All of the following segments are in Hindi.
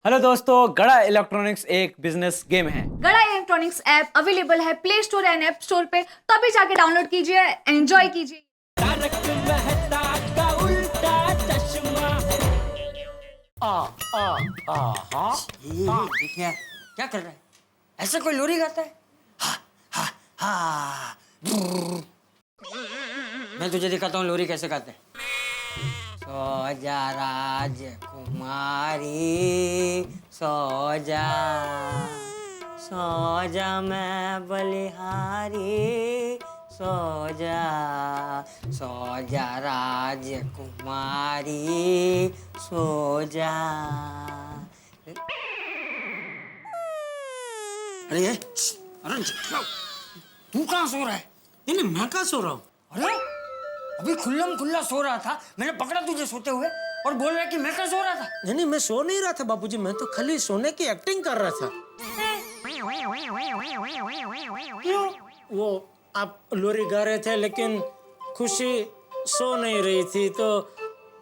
हेलो दोस्तों, गड़ा इलेक्ट्रॉनिक्स एक बिजनेस गेम है। गड़ा इलेक्ट्रॉनिक्स ऐप अवेलेबल है play store and app store पे, तो अभी जाके डाउनलोड कीजिए, एंजॉय कीजिए। तारक मेहता का उल्टा चश्मा। हाँ ये देखिए क्या कर रहा है? ऐसे कोई लोरी गाता है? हा। मैं तुझे दिखाता हूँ लोरी कैसे गाते हैं। सो जा राजकुमारी, सो जा मैं बलिहारी, सो जा राजकुमारी, सो जा। अरे अरे तू कहाँ सो रहा है? नहीं मैं कहाँ सो रहा हूँ? अरे अभी खुल्लम खुल्ला सो रहा था, मैंने पकड़ा तुझे सोते हुए और बोल रहा है कि मैं कहाँ सो रहा था। नहीं मैं सो नहीं रहा था बाबूजी, मैं तो खाली सोने की एक्टिंग कर रहा था। क्यों? वो आप लोरी गा रहे थे लेकिन खुशी सो नहीं रही थी, तो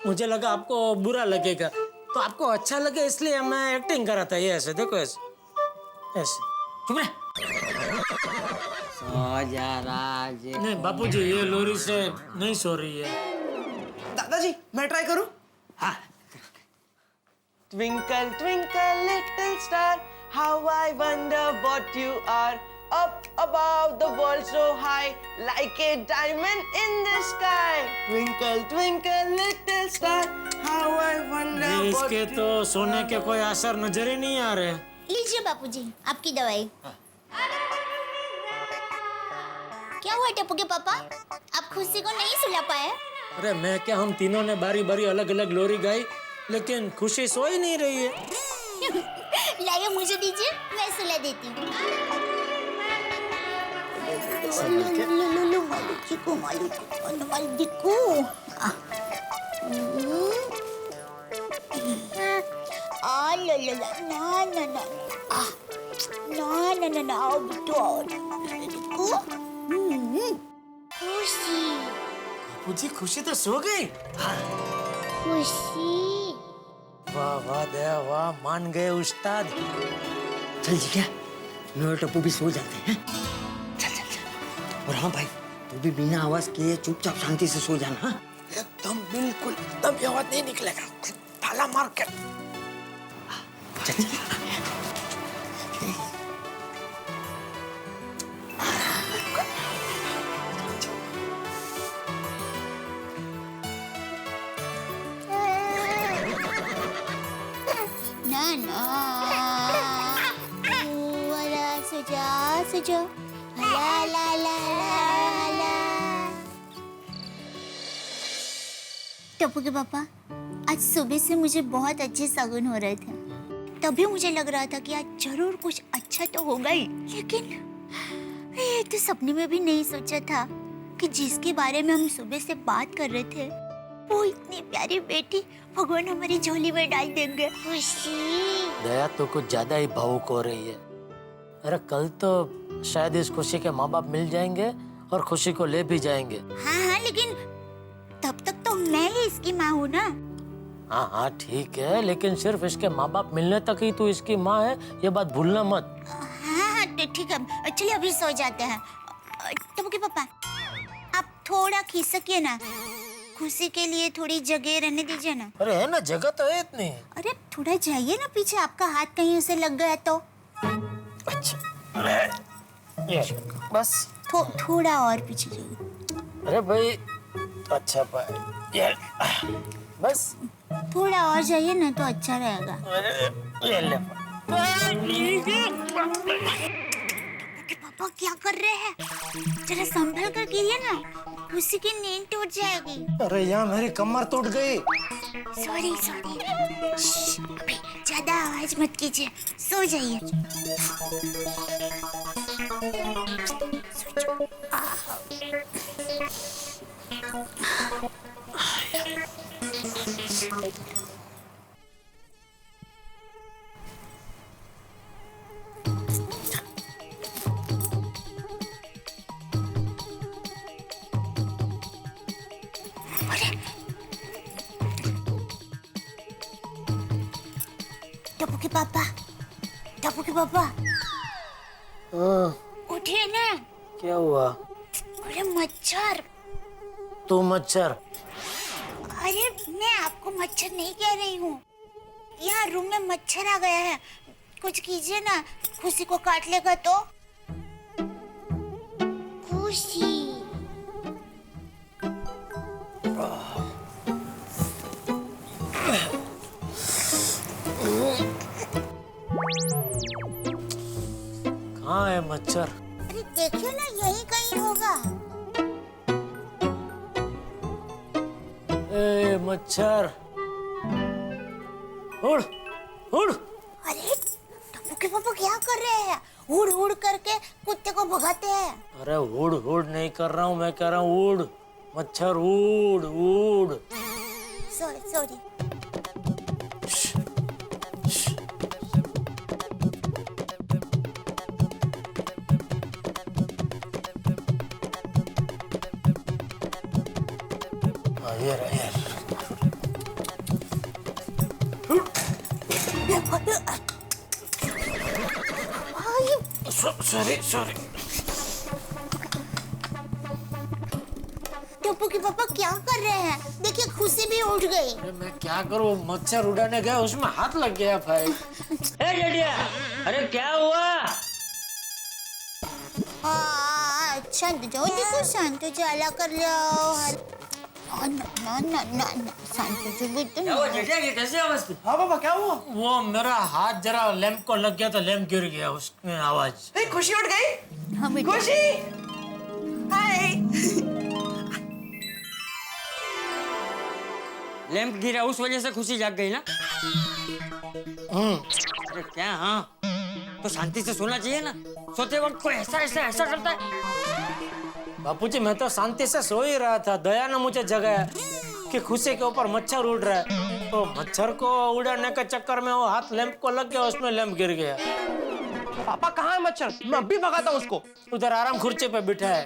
मुझे लगा आपको बुरा लगेगा, तो आपको अच्छा लगे इसलिए मैं एक्टिंग कर रहा था। ये ऐसे देखो, ऐसे ऐसे। चुप रहे। सो जा राज। नहीं बापूजी, ये लोरी से नहीं सो रही है। दादाजी मैं ट्राई करूं? हाँ। Twinkle twinkle little star, how I wonder what you are. Up above the world so high, like a diamond in the sky. Twinkle twinkle little star, how I wonder ये what इसके you तो सोने के कोई असर नजर ही नहीं आ रहे। लीजिए बापूजी आपकी दवाई। क्या हुआ टप्पू के पापा, आप खुशी को नहीं सुला पाए? अरे मैं क्या, हम तीनों ने बारी बारी अलग अलग लोरी गाई लेकिन खुशी सो ही नहीं रही है। लाइए मुझे दीजिए, मैं सुला देती हूँ। खुशी बापूजी खुशी तो सो गई। खुशी वाह वाह दया वाह, मान गए उस्ताद। चल जी क्या, मैं और टप्पू भी सो जाते हैं। चल। और हाँ भाई, तू भी बिना आवाज किए चुपचाप शांति से सो जाना। हाँ? एकदम बिल्कुल, एकदम आवाज नहीं निकलेगा, ताला मार के। चल। ना वाला सजा ला ला ला ला। टप्पू के पापा, आज सुबह से मुझे बहुत अच्छे सगुन हो रहे थे, तभी मुझे लग रहा था कि आज जरूर कुछ अच्छा तो होगा ही, लेकिन ये तो सपने में भी नहीं सोचा था कि जिसके बारे में हम सुबह से बात कर रहे थे वो इतनी प्यारी बेटी भगवान हमारी झोली में डाल देंगे। खुशी दया तो कुछ ज्यादा ही भावुक हो रही है। अरे कल तो शायद इस खुशी के माँ बाप मिल जाएंगे और खुशी को ले भी जाएंगे। हाँ लेकिन तब तक तो मैं ही इसकी माँ हूँ ना। हाँ ठीक है, लेकिन सिर्फ इसके माँ बाप मिलने तक ही तू इसकी माँ है, ये बात भूलना मत। हाँ तो ठीक है, चलिए अभी सो जाते हैं। टप्पू के पापा, आप थोड़ा खिसकिए ना, खुशी के लिए थोड़ी जगह रहने दीजिए ना। अरे है ना, जगह तो है इतनी। अरे थोड़ा जाइए ना पीछे, आपका हाथ कहीं उसे लग गया तो। अच्छा ये बस। थोड़ा और पीछे जाइए। अरे भाई अच्छा पाए ये बस। थोड़ा और जाइए ना तो अच्छा रहेगा। ये ले। पापा क्या कर रहे हैं? जरा संभल कर गिरिए ना, खुशी की नींद टूट जाएगी। अरे यहाँ मेरी कमर टूट गई। सॉरी अभी ज्यादा आवाज मत कीजिए, सो जाइए। टप्पू के पापा, टप्पू के पापा, उठिए ना। क्या हुआ? अरे मच्छर। तू मच्छर? अरे मैं आपको मच्छर नहीं कह रही हूँ, यहाँ रूम में मच्छर आ गया है, कुछ कीजिए ना, खुशी को काट लेगा तो। खुशी। कहाँ है मच्छर? अरे देखिए ना, यहीं कहीं होगा। ए मच्छर, उड़ उड़। अरे टप्पू के पापा क्या कर रहे हैं? उड़ उड़ करके कुत्ते को भगाते हैं। अरे उड़ उड़ नहीं कर रहा हूँ, मैं कह रहा हूँ उड़, मच्छर उड़ उड़। Sorry sorry. ये रहा, ये रहा। Sorry sorry. टप्पू के पापा क्या कर रहे हैं? देखिए खुशी भी उठ गई। अरे मैं क्या करूँ, मच्छर उड़ाने गया, उसमें हाथ लग गया भाई। ए जेठिया, अरे क्या हुआ? शांत जाओ, देखो शांत जाला कर लो। ना ना ना ना, शांत जो बेटा। क्या हुआ जेठिया, ये कैसे आवाज थी? हाँ पापा क्या हुआ? वो मेरा हाथ जरा लैंप को लग गया तो लैंप गिर गया, उसमें आवाज। ए, खुशी उठ गई? हाँ बेटा। खुशी, हाय। लैंप गिरा उस वजह से खुशी जाग गई ना? अरे क्या? हाँ तो शांति से सोना चाहिए ना, सोते वक्त कोई ऐसा ऐसा ऐसा करता है। बापूजी मैं तो शांति से सो ही रहा था, दया ने मुझे जगाया कि खुशी के ऊपर मच्छर उड़ रहा है, तो मच्छर को उड़ाने के चक्कर में वो हाथ लैंप को लग गया, उसमें लैंप गिर गया। पापा कहाँ है मच्छर? मैं अभी भगाता हूँ उसको। उधर आराम खुर्ची पे बिठा है।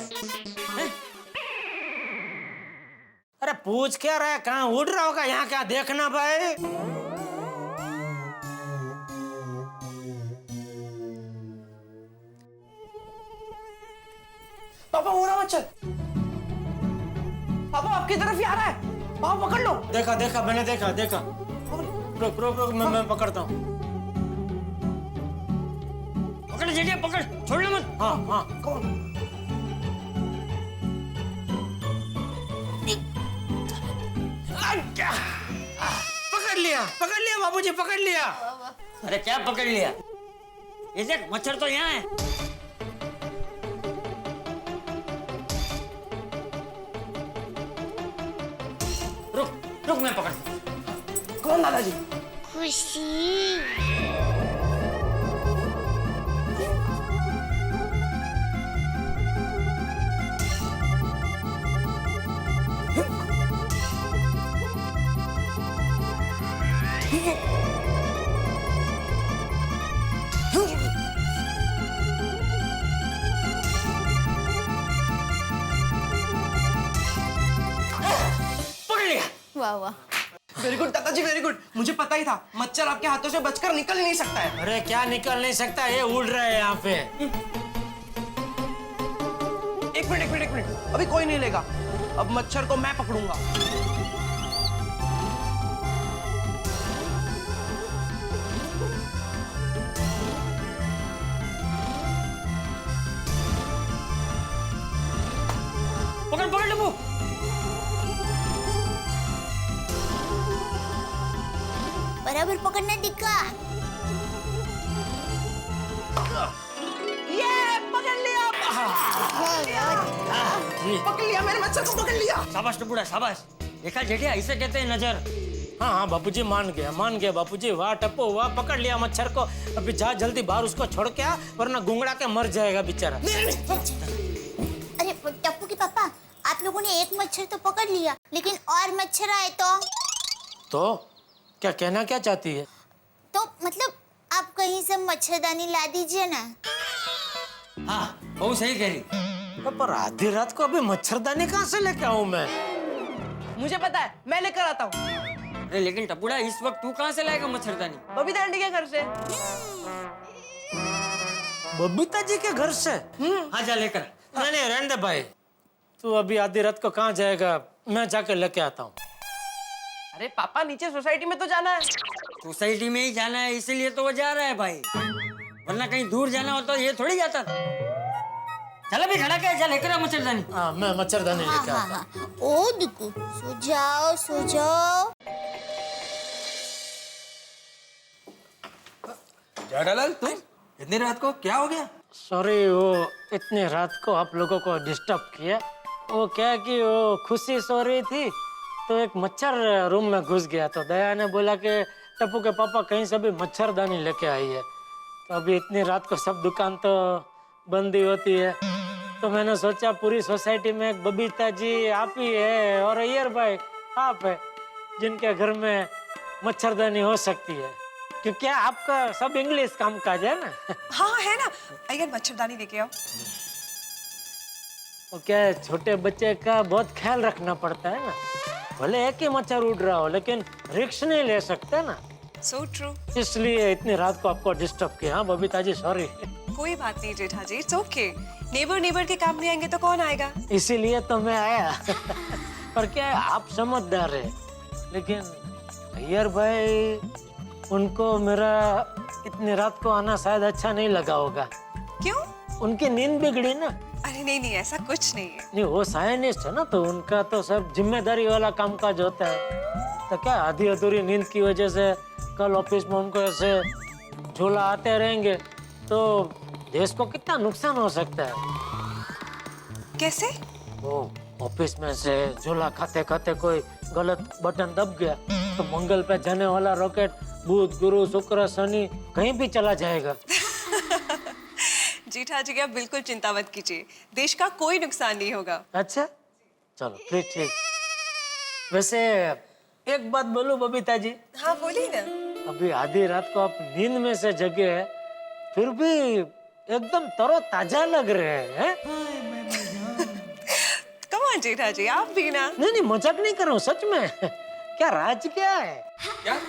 अरे पूछ क्या रहा है, कहाँ उड़ रहा होगा, यहाँ क्या देखना भाई। पापा हो रहा मच्छर। पापा आपकी तरफ ही आ रहा है, पापा पकड़ लो। देखा देखा, मैंने देखा देखा। रुक रुक रुक, मैं पकड़ता हूँ। पकड़ जेठिया पकड़, छोड़ना मत। हाँ हाँ। पकड़ लिया बाबूजी, पकड़ लिया। अरे क्या पकड़ लिया? ये देख मच्छर तो यहाँ है। रुक रुक, मैं पकड़। कौन दादाजी? खुशी। पकड़ लिया। वाह वाह। वेरी गुड दादाजी, वेरी गुड। मुझे पता ही था मच्छर आपके हाथों से बचकर निकल ही नहीं सकता है। अरे क्या निकल नहीं सकता, ये उड़ रहा है यहाँ पे। एक मिनट, अभी कोई नहीं लेगा। अब मच्छर को मैं पकड़ूंगा। पकड़ पकड़ डब्बू। बराबर पकड़ना दिखा। ये पकड़ लिया। पकड़ लिया, मैंने मच्छर को पकड़ लिया। शाबाश टपुड़ा शाबाश। देखा जेठिया, इसे कहते हैं नजर। हाँ हाँ बापूजी, मान गया बापूजी। वाह टप्पू वाह, पकड़ लिया मच्छर को। अभी जा जल्दी बाहर उसको छोड़ के आ, वरना गुंगड़ा के मर जाएगा बेचारा। अरे टप्पू के पापा, आप लोगों ने एक मच्छर तो पकड़ लिया, लेकिन और मच्छर आए तो क्या कहना क्या चाहती है? तो मतलब आप कहीं से मच्छरदानी ला दीजिए ना। हाँ बहुत सही कह रही। पर आधी रात को अभी मच्छरदानी कहाँ से लेके आऊं मैं? मुझे पता है, मैं लेकर आता हूँ। अरे लेकिन टपुड़ा इस वक्त तू कहाँ से लाएगा मच्छरदानी? बबीता आंटी के घर से। बबीता जी के घर से? हाँ जा लेकर। नहीं रहने दे भाई, तू अभी आधी रात को कहाँ जाएगा, मैं जाकर लेके आता हूँ। अरे पापा नीचे सोसाइटी में तो जाना है। सोसाइटी में ही जाना है इसीलिए तो वो जा रहा है भाई, वरना कहीं दूर जाना होता ये थोड़ी जाता था। चल अभी खड़ा कर, जा लेकर आ मच्छरदानी। हाँ मैं मच्छरदानी हाँ लेके हाँ आता हूँ। हाँ ओ दुकू सो जाओ सो जाओ। जेठालाल तुम इतनी रात को क्या हो गया? सॉरी, वो इतनी रात को आप लोगों को डिस्टर्ब किया। वो क्या कि वो खुशी सो रही थी तो एक मच्छर रूम में घुस गया, तो दया ने बोला कि टप्पू के पापा कहीं से भी मच्छरदानी लेके आई है। तो अभी इतनी रात को सब दुकान तो बंद ही होती है, तो मैंने सोचा पूरी सोसाइटी में एक बबीता जी आप ही है और अय्यर भाई आप है जिनके घर में मच्छरदानी हो सकती है, क्योंकि आपका सब इंग्लिश काम काज है ना। हाँ है ना, अय्यर मच्छरदानी लेके आओ। वो क्या है, छोटे बच्चे का बहुत ख्याल रखना पड़ता है ना। भले एक ही मच्छर उड़ रहा हो लेकिन रिस्क नहीं ले सकते ना, सो ट्रू। इसलिए इतनी रात को आपको डिस्टर्ब किया। हाँ बबीता जी सॉरी। कोई बात नहीं जेठा जी, इट्स ओके। नेबर के काम नहीं आएंगे तो कौन आएगा? इसीलिए तो मैं आया। पर क्या है, आप समझदार है, लेकिन अय्यर भाई उनको मेरा इतनी रात को आना शायद अच्छा नहीं लगा होगा। क्यों? उनकी नींद बिगड़ी ना। अरे नहीं नहीं, ऐसा कुछ नहीं है। नहीं, वो साइंटिस्ट है ना, तो उनका तो सब जिम्मेदारी वाला कामकाज होता है। तो क्या आधी अधूरी नींद की वजह से कल ऑफिस में उनको ऐसे झोला आते रहेंगे तो देश को कितना नुकसान हो सकता है। कैसे? वो ऑफिस में से झोला खाते खाते कोई गलत बटन दब गया तो मंगल पे जाने वाला रॉकेट बुध गुरु शुक्र शनि कहीं भी चला जाएगा। जेठा जी आप बिल्कुल चिंता मत कीजिए, देश का कोई नुकसान नहीं होगा। अच्छा चलो फिर ठीक। वैसे एक बात बोलूं बबीता जी? हाँ बोलिए ना। अभी आधी रात को आप नींद में से जगे हैं, फिर भी एकदम तरोताजा लग रहे हैं। कम ऑन जेठा जी, आप भी ना। नहीं नहीं मजाक नहीं कर रहा हूँ, सच में। क्या राज क्या है? क्या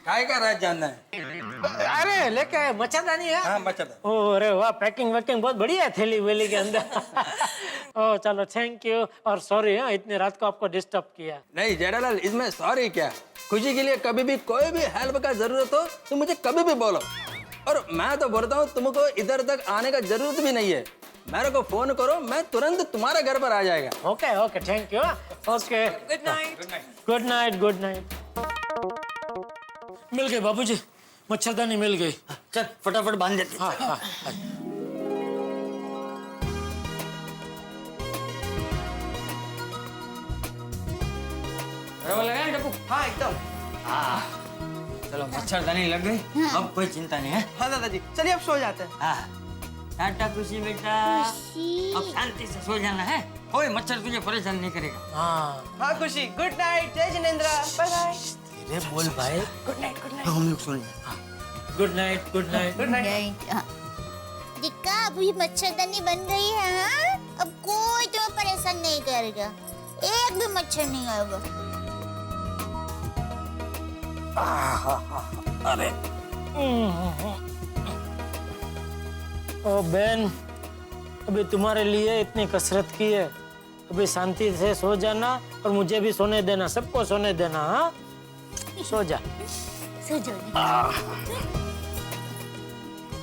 काय का राज जानना है? अरे लेके आए मच्छरदानी है। हाँ मच्छरदानी। ओ अरे वाह, पैकिंग वैकिंग बहुत बढ़िया है थैली वेली के अंदर। ओ चलो थैंक यू और सॉरी है इतनी रात को आपको डिस्टर्ब किया। नहीं जेठालाल, इसमें सॉरी क्या, खुशी के लिए कभी भी कोई भी हेल्प का जरूरत हो तो मुझे कभी भी बोलो। और मैं तो बोलता हूँ तुमको इधर तक आने का जरूरत भी नहीं है, मेरे को फोन करो, मैं तुरंत तुम्हारे घर पर आ जाएगा। Okay okay thank you. Okay good night. Good night good night. मिल गई बाबूजी, मच्छरदानी मिल गई। चल फटाफट बांध देते। हाँ हाँ। बराबर लगा है टप्पू? हाँ एकदम। चलो मच्छरदानी लग गई, अब कोई चिंता नहीं है। हाँ दादाजी, चलिए अब सो जाते हैं। हाँ टाटा खुशी बेटा, अब शांति से सो जाना है, कोई मच्छर तुझे परेशान नहीं करेगा। हाँ हाँ खुशी, गुड नाइट, जय जिनेंद्र, बाय बाय। धीरे बोल भाई। Good night, good night. हम लोग सो जाए। Good night good night. Good night. नहीं हाँ। दिक्का अभी मच्छरदानी बन गई है। हाँ अब कोई तुम्हें परेशान नहीं करेगा, एक भी मच्छर नहीं आएगा। अरे ओ बहन, अभी तुम्हारे लिए इतनी कसरत की है, अभी शांति से सो जाना और मुझे भी सोने देना, सबको सोने देना। हाँ सो जा। सो जाओ।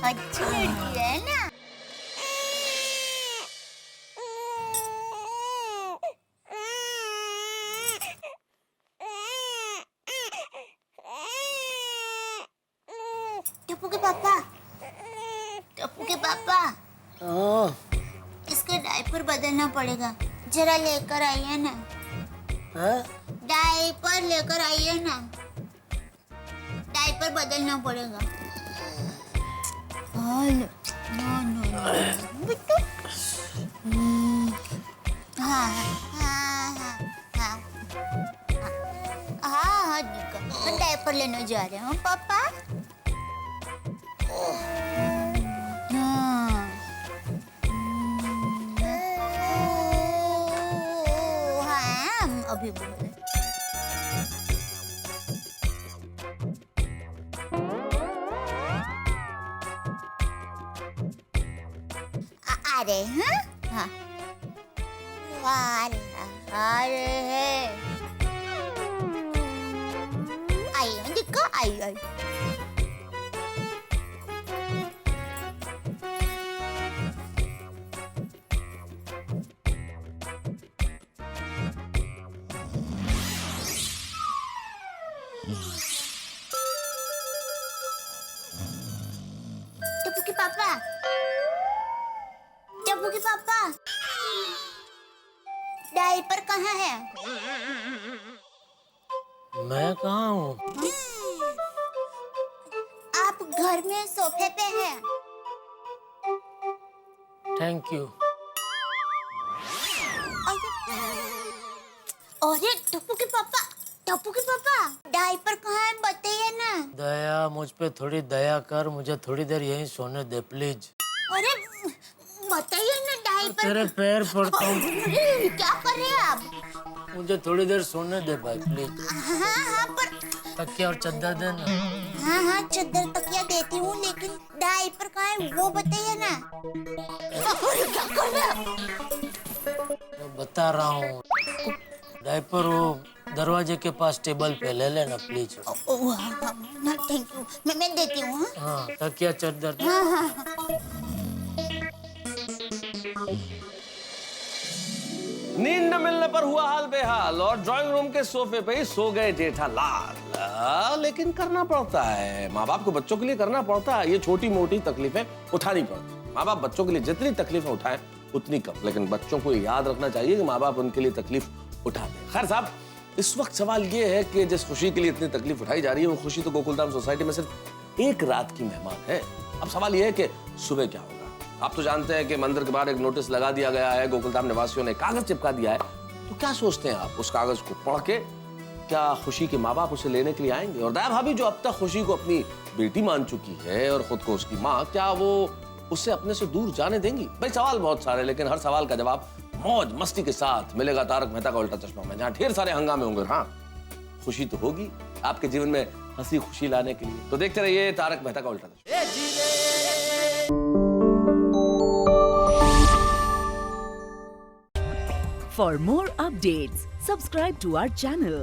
अच्छी लड़की है ना। टप्पू के पापा, टप्पू के पापा, इसका डायपर बदलना पड़ेगा, जरा लेकर आइए ना। डायपर लेकर आइए ना, डायपर बदलना पड़ेगा। बिट्टू। हाँ हाँ हाँ हाँ हाँ हाँ ठीक है, मैं डायपर लेने जा रहे हूँ पापा। हाँ अभी बोले। आ रहे हैं हाँ आ रहे हैं आई देखो आई टप्पू के पापा डायपर कहाँ है? मैं कहाँ हूँ? आप घर में सोफे पे हैं। Thank you. अरे टप्पू के पापा डायपर कहाँ है बताइए ना। दया मुझ पे थोड़ी दया कर, मुझे थोड़ी देर यहीं सोने दे प्लीज। अरे बताइए ना डायपर। तेरे पैर पड़ता हूँ। क्या कर रहे हैं आप? मुझे थोड़ी देर सोने दे भाई प्लीज। हाँ पर तकिया और चद्दर दे ना। हाँ चद्दर तकिया देती हूँ लेकिन डायपर कहाँ है वो बताइए ना। क्या कर रहे हैं? मैं बता रहा हूँ, डायपर वो दरवाजे के पास टेबल पे ले लेना प्लीज। थैंक यू मैं देती हूँ। हाँ तकिया चद्दर। नींद न मिलने पर हुआ हाल बेहाल और ड्राइंग रूम के सोफे पे ही सो गए जेठालाल। लेकिन करना पड़ता है, माँ बाप को बच्चों के लिए करना पड़ता है। ये छोटी मोटी तकलीफें उठानी पड़ती। माँ बाप बच्चों के लिए जितनी तकलीफें उठाएं उतनी कम, लेकिन बच्चों को याद रखना चाहिए कि माँ बाप उनके लिए तकलीफ उठाते हैं। खैर साहब, इस वक्त सवाल ये है कि जिस खुशी के लिए इतनी तकलीफ उठाई जा रही है वो खुशी तो गोकुलधाम सोसाइटी में सिर्फ एक रात की मेहमान है। अब सवाल ये है कि सुबह क्या होगा। आप तो जानते हैं कि मंदिर के बाहर एक नोटिस लगा दिया गया है, गोकुलधाम निवासियों ने कागज चिपका दिया है। तो क्या सोचते हैं आप, उस कागज को पढ़ के क्या खुशी के माँ बाप उसे लेने के लिए आएंगे? और दया भाभी जो अब तक खुशी को अपनी बेटी मान चुकी है और खुद को उसकी माँ, क्या वो उससे अपने से दूर जाने देंगी? भाई सवाल बहुत सारे, लेकिन हर सवाल का जवाब मौज मस्ती के साथ मिलेगा तारक मेहता का उल्टा चश्मा में, जहाँ ढेर सारे हंगामे होंगे। हाँ, खुशी तो होगी आपके जीवन में, हंसी खुशी लाने के लिए। तो देखते रहिए तारक मेहता का उल्टा चश्मा। For more updates, subscribe to our channel,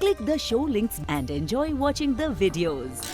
click the show links and enjoy watching the videos.